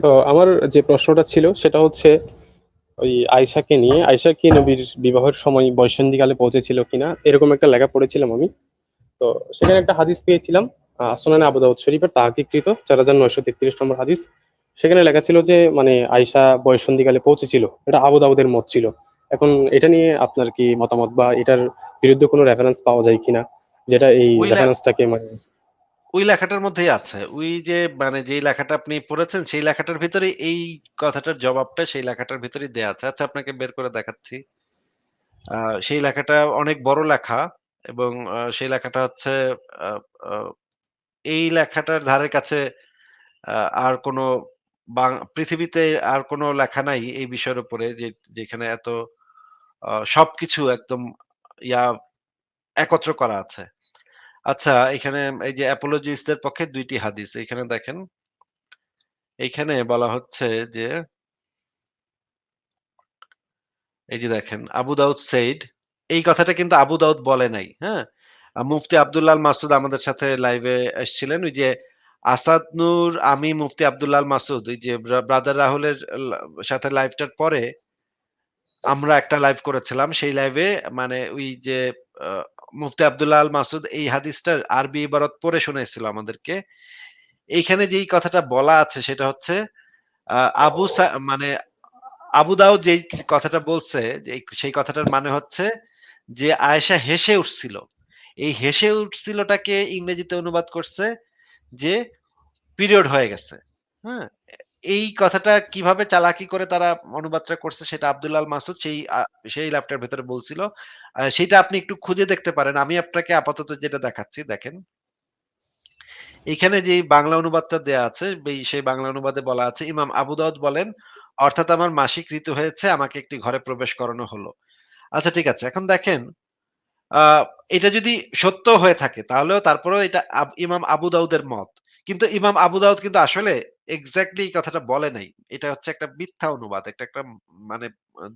তো আমার যে প্রশ্নটা ছিল সেটা হচ্ছে ওই আয়েশাকে নিয়ে, আয়েশা কি নবীর বিবাহের সময় বয়ঃসন্ধিকালে পৌঁছেছিল কিনা, এরকম একটা লেখা পড়েছিলাম আমি। তো সেখানে একটা হাদিস পেয়েছিলাম, সুনানে আবু দাউদ শরীফের তাহকিকৃত 4933 নম্বর হাদিস। সেখানে লেখা ছিল যে মানে আয়েশা বয়ঃসন্ধিকালে পৌঁছেছিল, এটা আবু দাউদের মত ছিল। এখন এটা নিয়ে আপনার কি মতামত, বা এটার বিরুদ্ধে কোনো রেফারেন্স পাওয়া যায় কিনা, যেটা এই ওই লে রেফারেন্সটাকে মানে। ওই লেখাটার মধ্যেই আছে। ওই যে মানে যেই লেখাটা আপনি পড়েছেন সেই লেখাটার ভিতরেই এই কথাটার জবাবটা সেই লেখাটার ভিতরেই দেয়া আছে। আচ্ছা আপনাকে বের করে দেখাচ্ছি। আ সেই লেখাটা অনেক বড় লেখা এবং সেই লেখাটা হচ্ছে আ আ এই লেখাটার ধারে কাছে আ আর কোনো পৃথিবীতে আর কোনো লেখা নাই এই বিষয়ের উপরে যেখানে এত সবকিছু একদম ইয়া একত্র করা আছে। আচ্ছা এখানে এই যে অ্যাপোলজিস্টদের পক্ষে ২ টি হাদিস। এখানে দেখেন, এইখানে বলা হচ্ছে যে এই যে দেখেন আবু দাউদ সেইড এই কথাটা কিন্তু আবু দাউদ বলে নাই, হ্যাঁ? মুফতি আব্দুল্লাহ আল মাসুদ আমাদের সাথে লাইভে এসছিলেন। ওই যে আসাদ নূর, আমি, মুফতি আব্দুল্লাহ আল মাসুদ ওই যে ব্রাদার রাহুলের সাথে লাইভটার পরে আমরা একটা লাইভ করেছিলাম। সেই লাইভে মানে ওই যে আ মুফতি আব্দুল্লাহ আল মাসুদ এই হাদিসটার আরবি ইবারত পড়ে শোনাইছিল আমাদেরকে। এইখানে যেই কথাটা বলা আছে সেটা হচ্ছে আ আবু সা মানে আবু দাউদ যেই কথাটা বলছে যে সেই কথাটার মানে হচ্ছে যে আয়েশা হেসে উঠছিল। এই হেসে উঠছিলটাকে ইংরেজিতে অনুবাদ করছে যে পিরিয়ড হয়ে গেছে। হ্যাঁ? এই কথাটা কিভাবে চালাকি করে তারা অনুবাদটা করছে সেটা আব্দুল্লাহ আল মাসুদ সেই ল্যাপটার ভেতরে বলছিল। সেইটা আপনি একটু খুঁজে দেখতে পারেন। আমি আপনাকে আপাতত যেটা দেখাচ্ছি দেখেন। এখানে যেই বাংলা অনুবাদটা দেয়া আছে সেই বাংলা অনুবাদে বলা আছে, ইমাম আবু দাউদ বলেন, "অর্থাৎ আমার মাসিক ঋতু হয়েছে, আমাকে একটি ঘরে প্রবেশ করানো হলো।" আচ্ছা ঠিক আছে। এখন দেখেন, আ এটা যদি সত্য হয়ে থাকে তাহলেও তারপরেও এটা ইমাম আবু দাউদের মত। কিন্তু ইমাম আবু দাউদ কিন্তু আসলে এক্সাক্টলি এই কথাটা বলে নাই। এটা হচ্ছে একটা মিথ্যা অনুবাদ। একটা মানে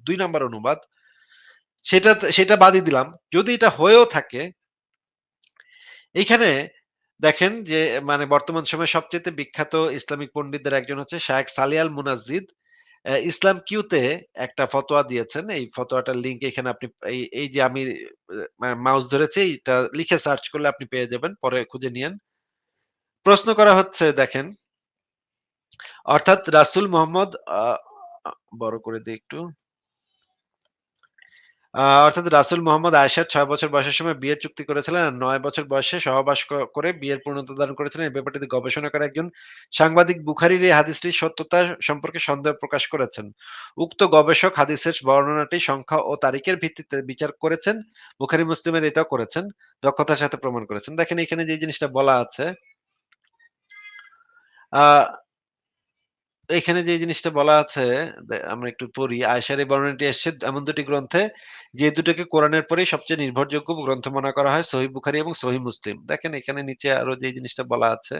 ২ নাম্বার অনুবাদ। সেটা বাদই দিলাম। যদি এটা হয়েও থাকে এইখানে দেখেন যে মানে বর্তমান সময়ে সবচাইতে বিখ্যাত ইসলামিক পণ্ডিতদের একজন হচ্ছে শায়েখ সালি আল মুনাজ্জিদ। ইসলাম কিউতে একটা ফতোয়া দিয়েছেন। এই ফতোয়াটার লিংক এখানে আপনি এই যে আমি মাউস ধরেছি এটা লিখে সার্চ করলে আপনি পেয়ে যাবেন। পরে খুঁজে নিয়েন। প্রশ্ন করা হচ্ছে দেখেন, অর্থাৎ রাসূল মুহাম্মদ আ আ বড় করে দেই একটু। অর্থাৎ রাসূল মুহাম্মদ আয়েশার ৬ বছর বয়সের সময় বিয়ের চুক্তি করেছিলেন আর ৯ বছর বয়সে সহবাস করে বিয়ের পূর্ণতা দান করেছিলেন। এই ব্যাপারটিতে গবেষণা করে একজন সাংবাদিক বুখারীর এই হাদিসটির সত্যতা সম্পর্কে সন্দেহ প্রকাশ করেছেন। উক্ত গবেষক হাদিসের বর্ণনাটি সংখ্যা ও তারিখের ভিত্তিতে বিচার করেছেন। বুখারী মুসলিমের এটাও করেছেন। দক্ষতার সাথে প্রমাণ করেছেন। দেখেন এখানে যে জিনিসটা বলা আছে, আ এখানে যে জিনিসটা বলা আছে আমরা একটু পড়ি। আয়েশার এই বর্ণনাটি এসছে এমন ২ টি গ্রন্থে যে দুটোকে কোরআনের পরেই সবচেয়ে নির্ভরযোগ্য গ্রন্থ মনে করা হয় সহিহ বুখারী এবং সহিহ মুসলিম। দেখেন এখানে নিচে আরো যে জিনিসটা বলা আছে।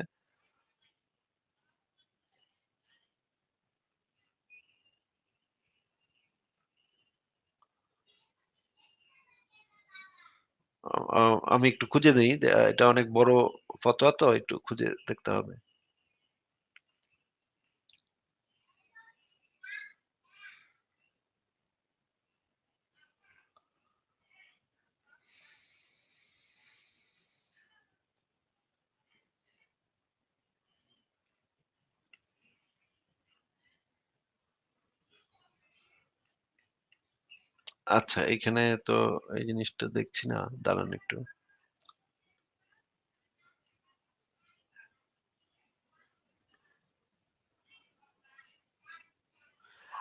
আ আ আমি একটু খুঁজে দেই। এটা অনেক বড় ফতোয়া তো একটু খুঁজে দেখতে হবে। আচ্ছা এখানে তো এই জিনিসটা দেখছি না। দাঁড়ান একটু।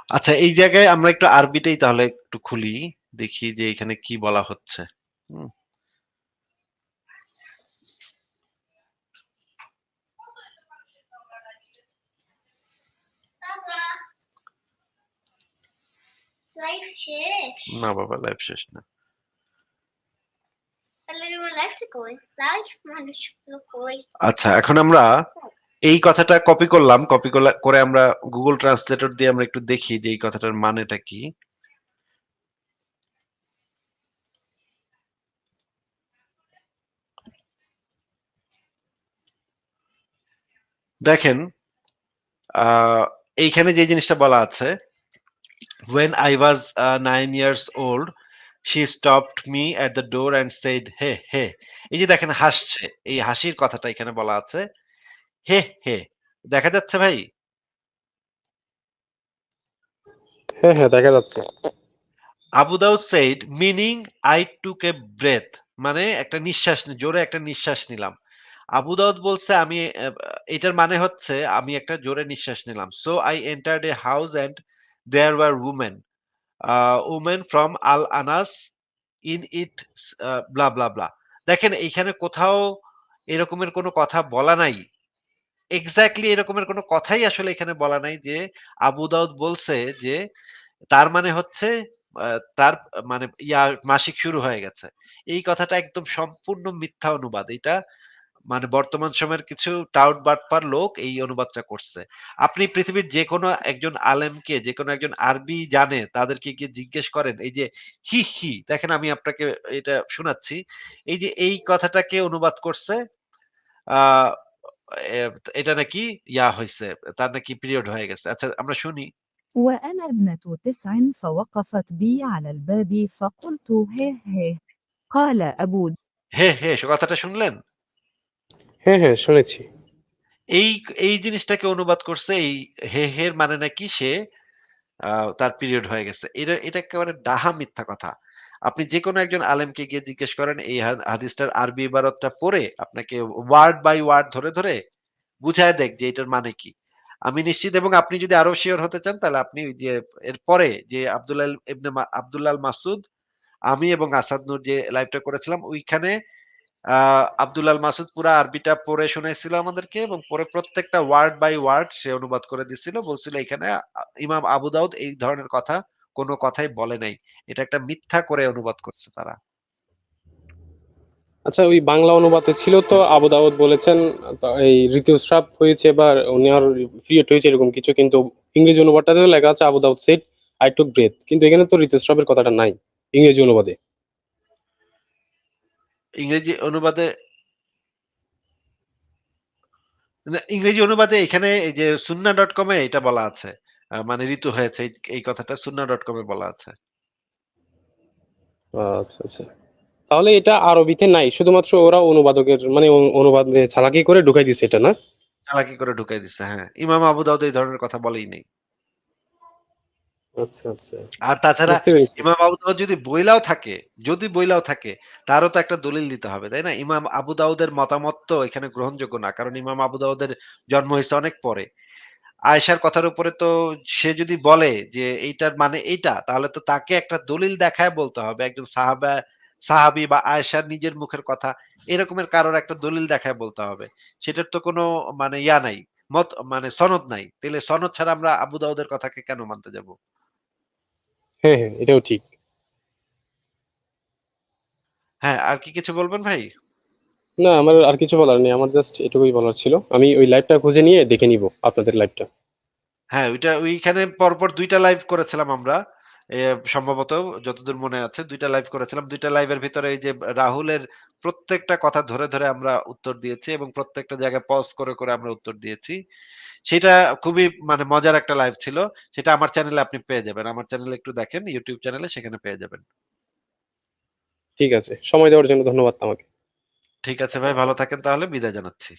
আচ্ছা এই জায়গায় আমরা একটু আরবিটাই তাহলে একটু খুলি। দেখি যে এখানে কি বলা হচ্ছে। হুম? লাইফ শেষ। না বাবা লাইভ শেষ না। তাহলে তোমার লাইফটা কই? লাইফ মানুষগুলো কই? আচ্ছা এখন আমরা এই কথাটা কপি করলাম। কপি করে আমরা Google ট্রান্সলেটর দিয়ে আমরা একটু দেখি যে এই কথাটার মানেটা কি? দেখেন, আ এইখানে যে জিনিসটা বলা আছে, when I was 9 years old, she stopped me at the door and said, "Hey, hey." এই যে দেখেন হাসছে, এই হাসির কথাটা এখানে বলা আছে। হে, হে। দেখা যাচ্ছে ভাই? হ্যাঁ, হ্যাঁ, দেখা যাচ্ছে। আবু দাউদ said, meaning I took a breath, মানে একটা নিঃশ্বাস জোরে একটা নিঃশ্বাস নিলাম। আবু দাউদ বলছে আমি এটার মানে হচ্ছে আমি একটা জোরে নিঃশ্বাস নিলাম। So I entered a house and there were women from Al Anas in it, blah blah blah. দেখেন এইখানে কোথাও এরকমের কোনো কথা বলা নাই। এক্সাক্টলি এরকমের কোনো কথাই আসলে এখানে বলা নাই যে আবু দাউদ বলছে যে তার মানে হচ্ছে তার মানে মাসিক শুরু হয়ে গেছে। এই কথাটা একদম সম্পূর্ণ মিথ্যা অনুবাদ। এটা মানে বর্তমান সময়ের কিছু টাউট বাটপার লোক এই অনুবাদটা করছে। আপনি পৃথিবীর যেকোনো একজন আলেমকে, যেকোনো একজন আরবি জানে তাদেরকে গিয়ে জিজ্ঞেস করেন এই যে হি, হি দেখেন আমি আপনাকে এটা শোনাচ্ছি। এই যে এই কথাটাকে অনুবাদ করছে আ এ এটা নাকি হইছে। তার নাকি পিরিয়ড হয়ে গেছে। আচ্ছা আমরা শুনি। وأنا ابنة 9 فوقفت بي على الباب فقلت هه هه. قال أبو হে, হে কথাটা শুনলেন? হ্যাঁ, হ্যাঁ, শুনেছি। এই এই জিনিসটাকে অনুবাদ করছে এই হে, হের মানে নাকি সে আ তার পিরিয়ড হয়ে গেছে। এটা একেবারে ডাহা মিথ্যা কথা। আপনি যেকোনো একজন আলেমকে গিয়ে জিজ্ঞেস করেন এই হাদিসটার আরবি ইবারতটা পড়ে আপনাকে ওয়ার্ড বাই ওয়ার্ড ধরে, ধরে বুঝায় দেখ যে এটার মানে কি। আমি নিশ্চিত এবং আপনি যদি আরো সিওর হতে চান তাহলে আপনি ওই যে এর পরে যে আব্দুল্লাহ আল মাসুদ, আমি এবং আসাদ নূর যে লাইভটা করেছিলাম ওইখানে আব্দুল আল মাসুদ পুরা আরবিটা পড়ে শোনাইছিল আমাদেরকে এবং পরে প্রত্যেকটা ওয়ার্ড বাই ওয়ার্ড সে অনুবাদ করে দিছিল। বলছিল এখানে ইমাম আবু দাউদ এই ধরনের কথা কোনো কথাই বলে নাই। এটা একটা মিথ্যা করে অনুবাদ করছে তারা। আচ্ছা, ওই বাংলা অনুবাদে ছিল তো আবু দাউদ বলেছেন এই ঋতুস্রাব হয়েছে বা উনার পিরিয়ড হয়েছে এরকম কিছু, কিন্তু ইংরেজি অনুবাদটাতে লেখা আছে আবু দাউদ সেড আই টুক ব্রেথ, কিন্তু এখানে তো ঋতুস্রাবের কথাটা নাই ইংরেজি অনুবাদে। ইংরেজি অনুবাদে ইংরেজি অনুবাদে এখানে এই যে সুন্নাহ.কম এ এটা বলা আছে। মানে ঋতু হয়েছে এই কথাটা সুন্নাহ.কম এ বলা আছে। আচ্ছা, আচ্ছা। তাহলে এটা আরবিতে নাই, শুধুমাত্র ওরা অনুবাদকের মানে অনুবাদে চালাকি করে ঢুকাই দিছে এটা, না? চালাকি করে ঢুকাই দিছে, হ্যাঁ। ইমাম আবু দাউদ এই ধরনের কথা বলেই নেই। আচ্ছা, আচ্ছা, আর তাছাড়া বুঝতে পেরেছি। ইমাম আবু দাউদ যদি বইলাও থাকে তারও তো একটা দলিল দিতে হবে, তাই না? ইমাম আবু দাউদের মতামত তো এখানে গ্রহণযোগ্য না। কারণ ইমাম আবু দাউদের জন্ম হইছে অনেক পরে। আয়েশার কথার উপরে তো সে যদি বলে যে এইটার মানে এইটা, তাহলে তো তাকে একটা দলিল দেখায় বলতে হবে। একজন সাহাবী বা আয়েশার নিজের মুখের কথা, এরকমের কারোর একটা দলিল দেখায় বলতে হবে। সেটার তো কোনো মানে নাই। মানে সনদ নাই। তাইলে সনদ ছাড়া আমরা আবু দাউদের কথাকে কেন মানতে যাব? হ্যাঁ, হ্যাঁ, এটাও ঠিক। হ্যাঁ, আর কি কিছু বলবেন ভাই? না, আমার আর কিছু বলার নেই, আমার জাস্ট এটুকুই বলার ছিল। আমি ওই লাইভটা খুঁজে নিয়ে দেখে নিব আপনাদের লাইভটা। হ্যাঁ, ওইখানে পরপর ২ টা লাইভ করেছিলাম আমরা। এ সম্ভবত যতদূর মনে আছে ২ টা লাইভ করেছিলাম। ২ টা লাইভের ভিতরে এই যে রাহুলের প্রত্যেকটা কথা ধরে, ধরে আমরা উত্তর দিয়েছি এবং প্রত্যেকটা জায়গায় পজ করে, করে আমরা উত্তর দিয়েছি। সেটা খুবই মানে মজার একটা লাইভ ছিল। সেটা আমার চ্যানেলে আপনি পেয়ে যাবেন। আমার চ্যানেলে একটু দেখেন YouTube চ্যানেলে সেখানে পেয়ে যাবেন। ঠিক আছে, সময় দেওয়ার জন্য ধন্যবাদ আমাকে। ঠিক আছে ভাই, ভালো থাকেন তাহলে বিদায় জানাচ্ছি।